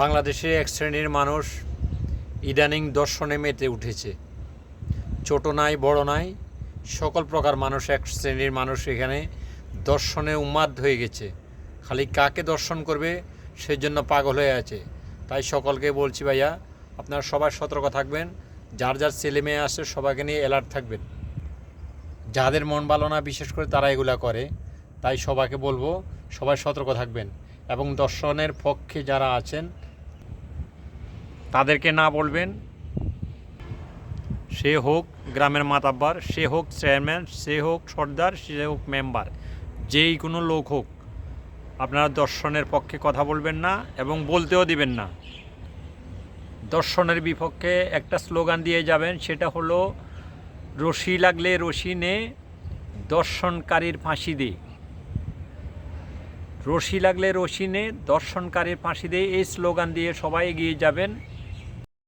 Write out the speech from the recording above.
বাংলাদেশে এক শ্রেণীর মানুষ ইদানিং দর্শনে মেতে উঠেছে। ছোট নাই বড় নাই, সকল প্রকার মানুষ, এক শ্রেণীর মানুষ এখানে দর্শনে উন্মাদ হয়ে গেছে। খালি কাকে দর্শন করবে সেই জন্য পাগল হয়ে আছে। তাই সকলকে বলছি, ভাইয়া আপনারা সবাই সতর্ক থাকবেন। যার যার ছেলে মেয়ে আসে সবাইকে নিয়ে অ্যালার্ট থাকবেন। যাদের মন ভালো না বিশেষ করে তারা এগুলা করে, তাই সবাইকে বলবো সবাই সতর্ক থাকবেন। এবং দর্শনের পক্ষে যারা আছেন তাদেরকে না বলবেন। সে হোক গ্রামের মাতাব্বার, সে হোক চেয়ারম্যান, সে হোক সর্দার, সে হোক মেম্বার, যেই কোনো লোক হোক, আপনারা দর্শনের পক্ষে কথা বলবেন না এবং বলতেও দিবেন না। দর্শনের বিপক্ষে একটা স্লোগান দিয়ে যাবেন, সেটা হলো রশি লাগলে রশি নে, দর্শনকারীর ফাঁসি দে। রশি লাগলে রশি নে, দর্শনকারীর ফাঁসি দে, এই স্লোগান দিয়ে সবাই এগিয়ে যাবেন।